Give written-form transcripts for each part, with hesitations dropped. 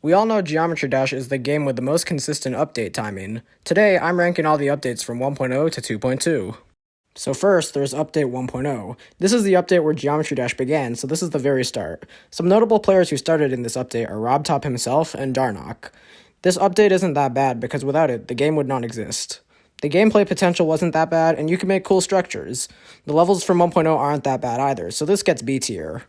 We all know Geometry Dash is the game with the most consistent update timing. Today, I'm ranking all the updates from 1.0 to 2.2. So first, there's Update 1.0. This is the update where Geometry Dash began, so this is the very start. Some notable players who started in this update are RobTop himself and Darnock. This update isn't that bad because without it, the game would not exist. The gameplay potential wasn't that bad, and you can make cool structures. The levels from 1.0 aren't that bad either, so this gets B tier.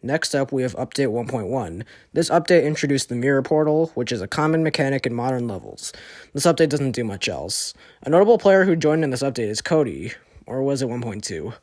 Next up, we have Update 1.1. This update introduced the Mirror Portal, which is a common mechanic in modern levels. This update doesn't do much else. A notable player who joined in this update is Cody, or was it 1.2?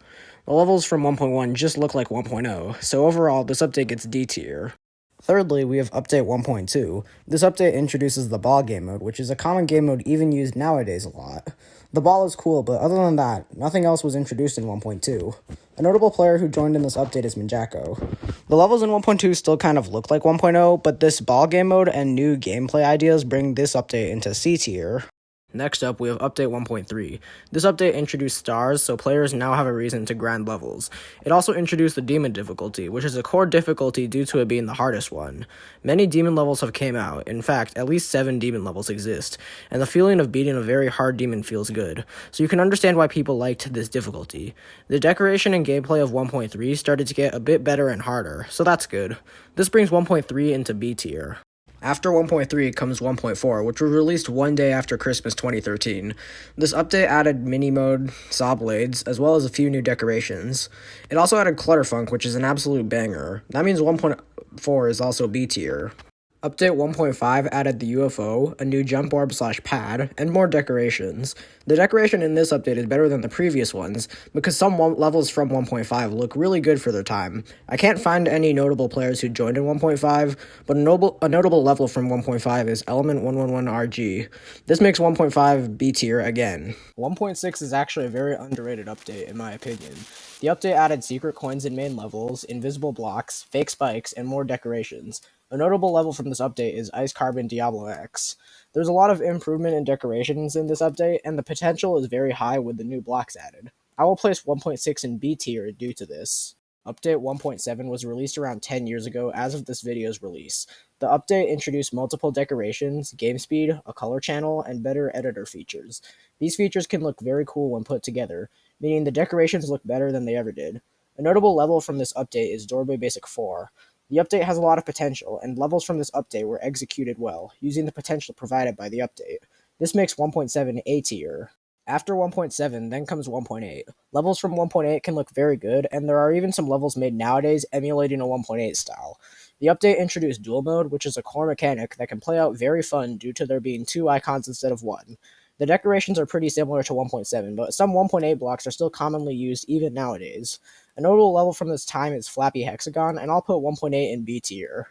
The levels from 1.1 just look like 1.0, so overall, this update gets D tier. Thirdly, we have Update 1.2. This update introduces the ball game mode, which is a common game mode even used nowadays a lot. The ball is cool, but other than that, nothing else was introduced in 1.2. A notable player who joined in this update is Minjako. The levels in 1.2 still kind of look like 1.0, but this ball game mode and new gameplay ideas bring this update into C tier. Next up, we have Update 1.3. This update introduced stars, so players now have a reason to grind levels. It also introduced the demon difficulty, which is a core difficulty due to it being the hardest one. Many demon levels have came out. In fact, at least 7 demon levels exist, and the feeling of beating a very hard demon feels good, so you can understand why people liked this difficulty. The decoration and gameplay of 1.3 started to get a bit better and harder, so that's good. This brings 1.3 into B tier. After 1.3 comes 1.4, which was released one day after Christmas 2013. This update added mini mode, saw blades, as well as a few new decorations. It also added Clutterfunk, which is an absolute banger. That means 1.4 is also B tier. Update 1.5 added the UFO, a new jump orb/pad, and more decorations. The decoration in this update is better than the previous ones, because some levels from 1.5 look really good for their time. I can't find any notable players who joined in 1.5, but a notable level from 1.5 is Element 111RG. This makes 1.5 B tier again. 1.6 is actually a very underrated update, in my opinion. The update added secret coins in main levels, invisible blocks, fake spikes, and more decorations. A notable level from this update is Ice Carbon Diablo X. There's a lot of improvement in decorations in this update, and the potential is very high with the new blocks added. I will place 1.6 in B tier due to this. Update 1.7 was released around 10 years ago as of this video's release. The update introduced multiple decorations, game speed, a color channel, and better editor features. These features can look very cool when put together, meaning the decorations look better than they ever did. A notable level from this update is Doorway Basic 4. The update has a lot of potential, and levels from this update were executed well, using the potential provided by the update. This makes 1.7 A tier. After 1.7, then comes 1.8. Levels from 1.8 can look very good, and there are even some levels made nowadays emulating a 1.8 style. The update introduced dual mode, which is a core mechanic that can play out very fun due to there being 2 icons instead of 1. The decorations are pretty similar to 1.7, but some 1.8 blocks are still commonly used even nowadays. A notable level from this time is Flappy Hexagon, and I'll put 1.8 in B tier.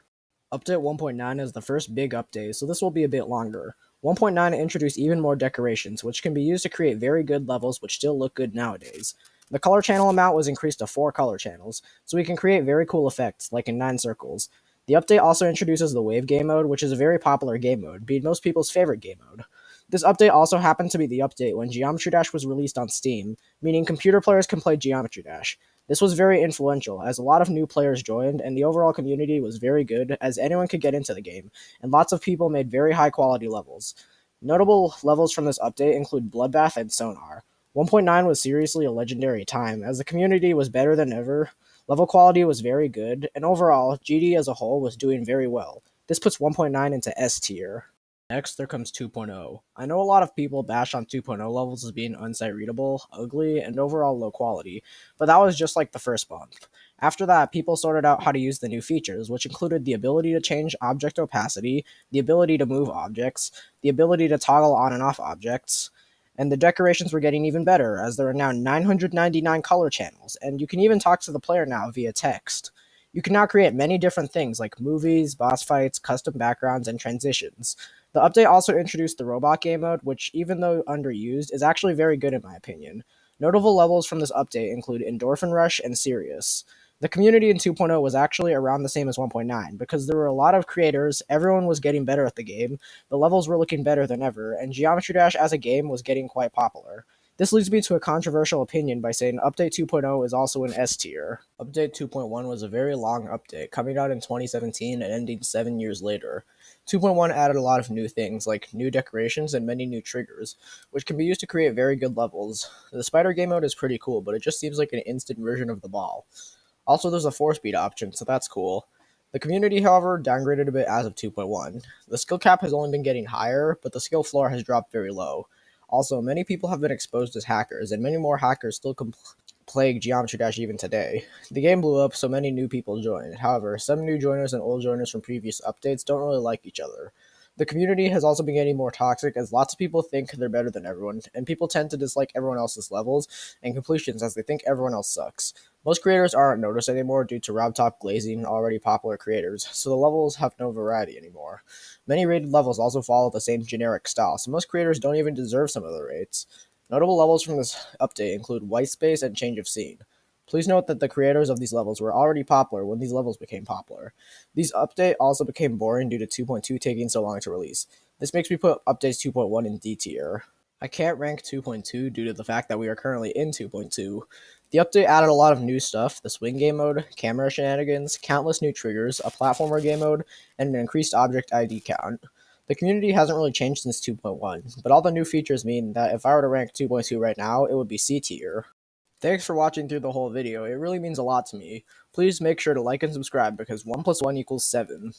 Update 1.9 is the first big update, so this will be a bit longer. 1.9 introduced even more decorations, which can be used to create very good levels which still look good nowadays. The color channel amount was increased to 4 color channels, so we can create very cool effects, like in 9 circles. The update also introduces the Wave game mode, which is a very popular game mode, being most people's favorite game mode. This update also happened to be the update when Geometry Dash was released on Steam, meaning computer players can play Geometry Dash. This was very influential, as a lot of new players joined, and the overall community was very good, as anyone could get into the game, and lots of people made very high quality levels. Notable levels from this update include Bloodbath and Sonar. 1.9 was seriously a legendary time, as the community was better than ever, level quality was very good, and overall, GD as a whole was doing very well. This puts 1.9 into S tier. Next, there comes 2.0. I know a lot of people bash on 2.0 levels as being unsight readable, ugly, and overall low quality, but that was just like the first month. After that, people sorted out how to use the new features, which included the ability to change object opacity, the ability to move objects, the ability to toggle on and off objects, and the decorations were getting even better, as there are now 999 color channels, and you can even talk to the player now via text. You can now create many different things like movies, boss fights, custom backgrounds, and transitions. The update also introduced the robot game mode, which, even though underused, is actually very good in my opinion. Notable levels from this update include Endorphin Rush and Sirius. The community in 2.0 was actually around the same as 1.9, because there were a lot of creators, everyone was getting better at the game, the levels were looking better than ever, and Geometry Dash as a game was getting quite popular. This leads me to a controversial opinion by saying Update 2.0 is also an S tier. Update 2.1 was a very long update, coming out in 2017 and ending 7 years later. 2.1 added a lot of new things, like new decorations and many new triggers, which can be used to create very good levels. The spider game mode is pretty cool, but it just seems like an instant version of the ball. Also, there's a 4-speed option, so that's cool. The community, however, downgraded a bit as of 2.1. The skill cap has only been getting higher, but the skill floor has dropped very low. Also, many people have been exposed as hackers, and many more hackers still plague Geometry Dash even today. The game blew up, so many new people joined. However, some new joiners and old joiners from previous updates don't really like each other. The community has also been getting more toxic as lots of people think they're better than everyone, and people tend to dislike everyone else's levels and completions as they think everyone else sucks. Most creators aren't noticed anymore due to RobTop glazing already popular creators, so the levels have no variety anymore. Many rated levels also follow the same generic style, so most creators don't even deserve some of the rates. Notable levels from this update include White Space and Change of Scene. Please note that the creators of these levels were already popular when these levels became popular. These update also became boring due to 2.2 taking so long to release. This makes me put updates 2.1 in D tier. I can't rank 2.2 due to the fact that we are currently in 2.2. The update added a lot of new stuff: the swing game mode, camera shenanigans, countless new triggers, a platformer game mode, and an increased object ID count. The community hasn't really changed since 2.1, but all the new features mean that if I were to rank 2.2 right now, it would be C tier. Thanks for watching through the whole video, it really means a lot to me. Please make sure to like and subscribe because 1 plus 1 equals 7.